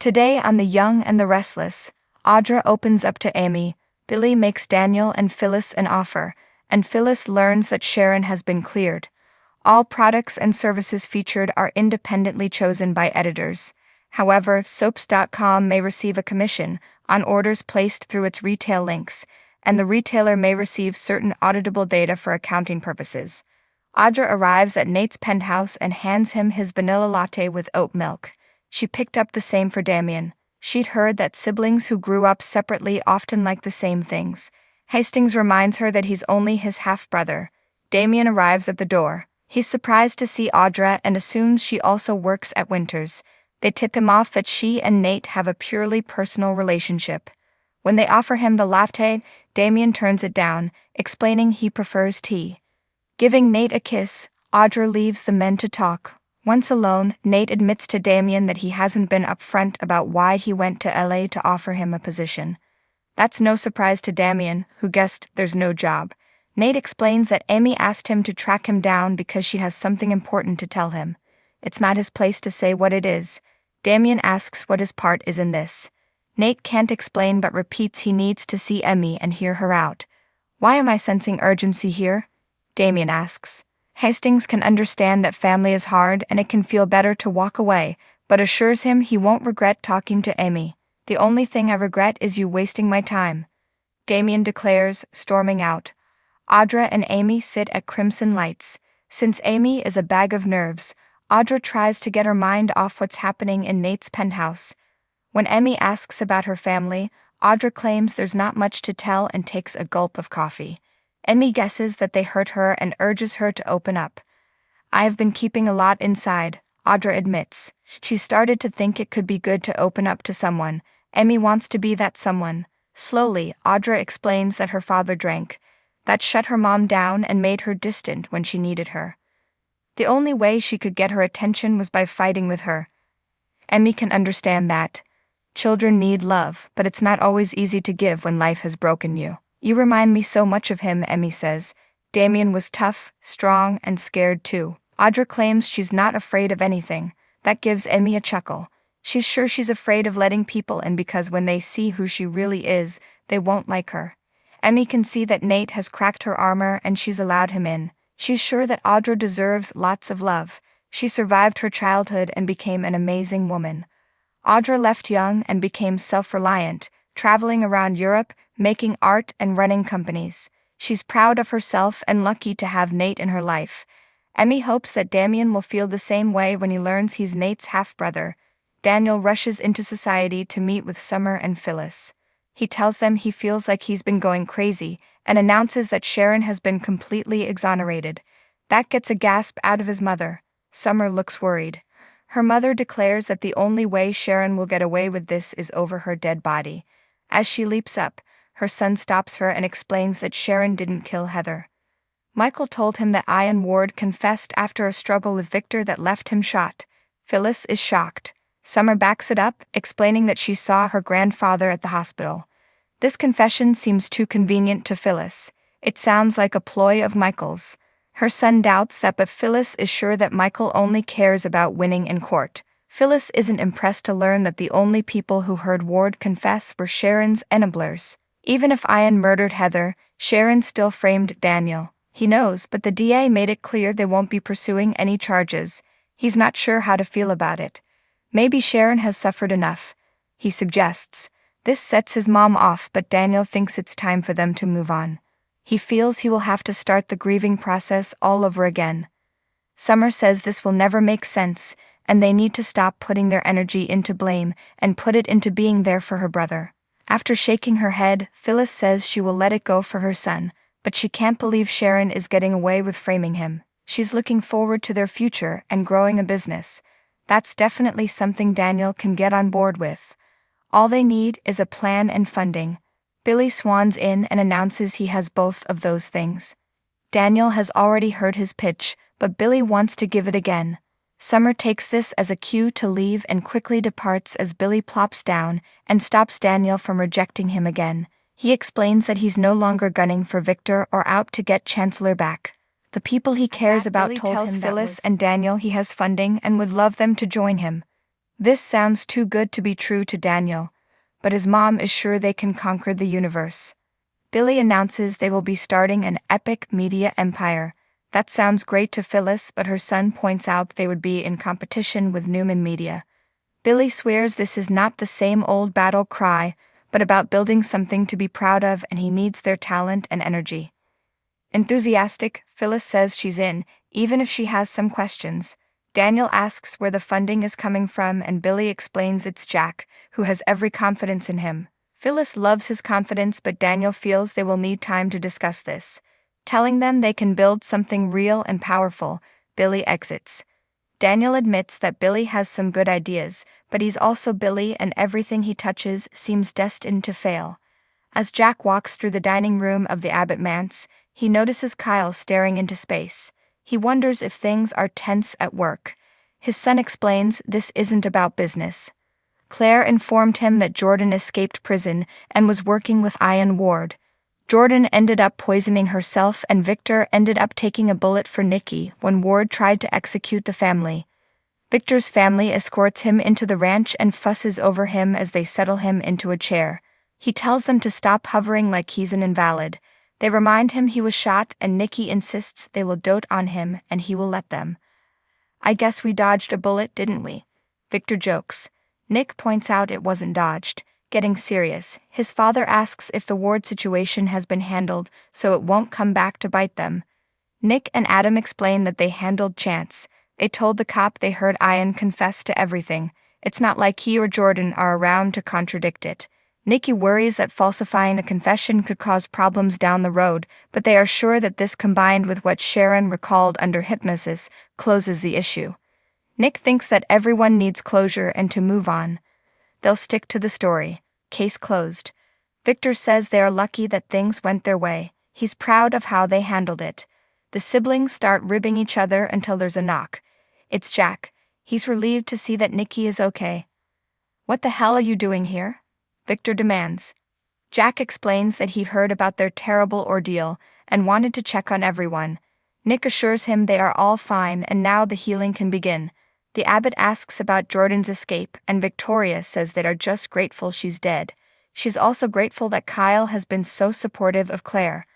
Today on The Young and the Restless, Audra opens up to Amy, Billy makes Daniel and Phyllis an offer, and Phyllis learns that Sharon has been cleared. All products and services featured are independently chosen by editors. However, soaps.com may receive a commission on orders placed through its retail links, and the retailer may receive certain auditable data for accounting purposes. Audra arrives at Nate's penthouse and hands him his vanilla latte with oat milk. She picked up the same for Damian. She'd heard that siblings who grew up separately often like the same things. Hastings reminds her that he's only his half-brother. Damian arrives at the door. He's surprised to see Audra and assumes she also works at Winters. They tip him off that she and Nate have a purely personal relationship. When they offer him the latte, Damian turns it down, explaining he prefers tea. Giving Nate a kiss, Audra leaves the men to talk. Once alone, Nate admits to Damian that he hasn't been upfront about why he went to LA to offer him a position. That's no surprise to Damian, who guessed there's no job. Nate explains that Amy asked him to track him down because she has something important to tell him. It's not his place to say what it is. Damian asks what his part is in this. Nate can't explain but repeats he needs to see Amy and hear her out. Why am I sensing urgency here? Damian asks. Hastings can understand that family is hard and it can feel better to walk away, but assures him he won't regret talking to Amy. The only thing I regret is you wasting my time, Damian declares, storming out. Audra and Amy sit at Crimson Lights. Since Amy is a bag of nerves, Audra tries to get her mind off what's happening in Nate's penthouse. When Amy asks about her family, Audra claims there's not much to tell and takes a gulp of coffee. Amy guesses that they hurt her and urges her to open up. I have been keeping a lot inside, Audra admits. She started to think it could be good to open up to someone. Amy wants to be that someone. Slowly, Audra explains that her father drank. That shut her mom down and made her distant when she needed her. The only way she could get her attention was by fighting with her. Amy can understand that. Children need love, but it's not always easy to give when life has broken you. You remind me so much of him, Amy says. Damian was tough, strong, and scared too. Audra claims she's not afraid of anything. That gives Amy a chuckle. She's sure she's afraid of letting people in because when they see who she really is, they won't like her. Amy can see that Nate has cracked her armor and she's allowed him in. She's sure that Audra deserves lots of love. She survived her childhood and became an amazing woman. Audra left young and became self-reliant, traveling around Europe, making art and running companies. She's proud of herself and lucky to have Nate in her life. Amy hopes that Damian will feel the same way when he learns he's Nate's half-brother. Daniel rushes into society to meet with Summer and Phyllis. He tells them he feels like he's been going crazy and announces that Sharon has been completely exonerated. That gets a gasp out of his mother. Summer looks worried. Her mother declares that the only way Sharon will get away with this is over her dead body. As she leaps up, her son stops her and explains that Sharon didn't kill Heather. Michael told him that Ian Ward confessed after a struggle with Victor that left him shot. Phyllis is shocked. Summer backs it up, explaining that she saw her grandfather at the hospital. This confession seems too convenient to Phyllis. It sounds like a ploy of Michael's. Her son doubts that, but Phyllis is sure that Michael only cares about winning in court. Phyllis isn't impressed to learn that the only people who heard Ward confess were Sharon's enablers. Even if Ian murdered Heather, Sharon still framed Daniel. He knows, but the DA made it clear they won't be pursuing any charges. He's not sure how to feel about it. Maybe Sharon has suffered enough, he suggests. This sets his mom off, but Daniel thinks it's time for them to move on. He feels he will have to start the grieving process all over again. Summer says this will never make sense, and they need to stop putting their energy into blame and put it into being there for her brother. After shaking her head, Phyllis says she will let it go for her son, but she can't believe Sharon is getting away with framing him. She's looking forward to their future and growing a business. That's definitely something Daniel can get on board with. All they need is a plan and funding. Billy swans in and announces he has both of those things. Daniel has already heard his pitch, but Billy wants to give it again. Summer takes this as a cue to leave and quickly departs as Billy plops down and stops Daniel from rejecting him again. He explains that he's no longer gunning for Victor or out to get Chancellor back. The people he cares about told him Phyllis and Daniel he has funding and would love them to join him. This sounds too good to be true to Daniel, but his mom is sure they can conquer the universe. Billy announces they will be starting an epic media empire. That sounds great to Phyllis, but her son points out they would be in competition with Newman Media. Billy swears this is not the same old battle cry, but about building something to be proud of, and he needs their talent and energy. Enthusiastic, Phyllis says she's in, even if she has some questions. Daniel asks where the funding is coming from, and Billy explains it's Jack, who has every confidence in him. Phyllis loves his confidence, but Daniel feels they will need time to discuss this. Telling them they can build something real and powerful, Billy exits. Daniel admits that Billy has some good ideas, but he's also Billy, and everything he touches seems destined to fail. As Jack walks through the dining room of the Abbott manse, he notices Kyle staring into space. He wonders if things are tense at work. His son explains this isn't about business. Claire informed him that Jordan escaped prison and was working with Ian Ward. Jordan ended up poisoning herself, and Victor ended up taking a bullet for Nikki when Ward tried to execute the family. Victor's family escorts him into the ranch and fusses over him as they settle him into a chair. He tells them to stop hovering like he's an invalid. They remind him he was shot, and Nikki insists they will dote on him and he will let them. "I guess we dodged a bullet, didn't we?" Victor jokes. Nick points out it wasn't dodged. Getting serious, his father asks if the Ward situation has been handled so it won't come back to bite them. Nick and Adam explain that they handled Chance. They told the cop they heard Ian confess to everything. It's not like he or Jordan are around to contradict it. Nikki worries that falsifying the confession could cause problems down the road, but they are sure that this, combined with what Sharon recalled under hypnosis, closes the issue. Nick thinks that everyone needs closure and to move on. They'll stick to the story. Case closed. Victor says they are lucky that things went their way. He's proud of how they handled it. The siblings start ribbing each other until there's a knock. It's Jack. He's relieved to see that Nikki is okay. "What the hell are you doing here?" Victor demands. Jack explains that he heard about their terrible ordeal and wanted to check on everyone. Nick assures him they are all fine and now the healing can begin. The Abbott asks about Jordan's escape, and Victoria says they are just grateful she's dead. She's also grateful that Kyle has been so supportive of Claire.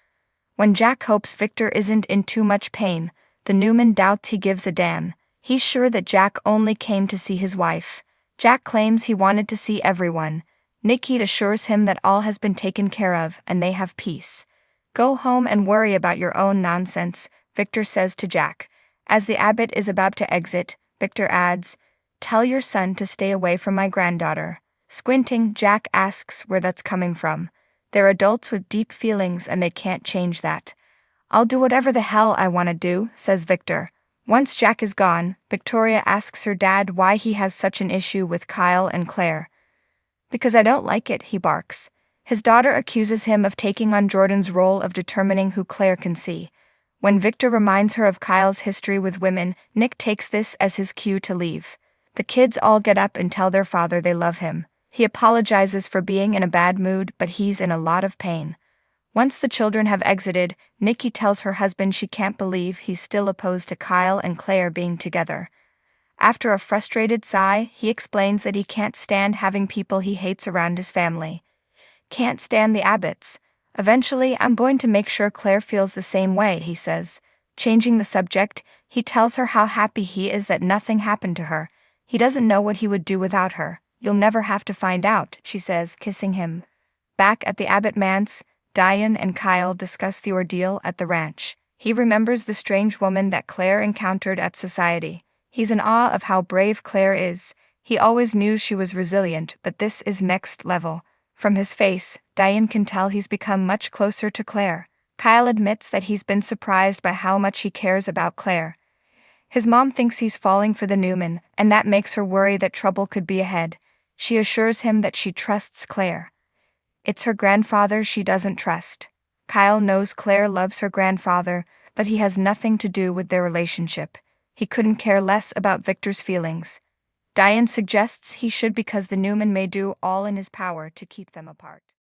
When Jack hopes Victor isn't in too much pain, the Newman doubts he gives a damn. He's sure that Jack only came to see his wife. Jack claims he wanted to see everyone. Nikki assures him that all has been taken care of and they have peace. "Go home and worry about your own nonsense," Victor says to Jack. As the Abbott is about to exit, Victor adds, "Tell your son to stay away from my granddaughter." Squinting, Jack asks where that's coming from. They're adults with deep feelings and they can't change that. "I'll do whatever the hell I want to do," says Victor. Once Jack is gone, Victoria asks her dad why he has such an issue with Kyle and Claire. "Because I don't like it," he barks. His daughter accuses him of taking on Jordan's role of determining who Claire can see. When Victor reminds her of Kyle's history with women, Nick takes this as his cue to leave. The kids all get up and tell their father they love him. He apologizes for being in a bad mood, but he's in a lot of pain. Once the children have exited, Nikki tells her husband she can't believe he's still opposed to Kyle and Claire being together. After a frustrated sigh, he explains that he can't stand having people he hates around his family. "Can't stand the Abbotts. Eventually, I'm going to make sure Claire feels the same way," he says. Changing the subject, he tells her how happy he is that nothing happened to her. He doesn't know what he would do without her. "You'll never have to find out," she says, kissing him. Back at the Abbott manse, Damian and Kyle discuss the ordeal at the ranch. He remembers the strange woman that Claire encountered at society. He's in awe of how brave Claire is. He always knew she was resilient, but this is next level. From his face, Damian can tell he's become much closer to Claire. Kyle admits that he's been surprised by how much he cares about Claire. His mom thinks he's falling for the Newman, and that makes her worry that trouble could be ahead. She assures him that she trusts Claire. It's her grandfather she doesn't trust. Kyle knows Claire loves her grandfather, but he has nothing to do with their relationship. He couldn't care less about Victor's feelings. Damian suggests he should because the Newman may do all in his power to keep them apart.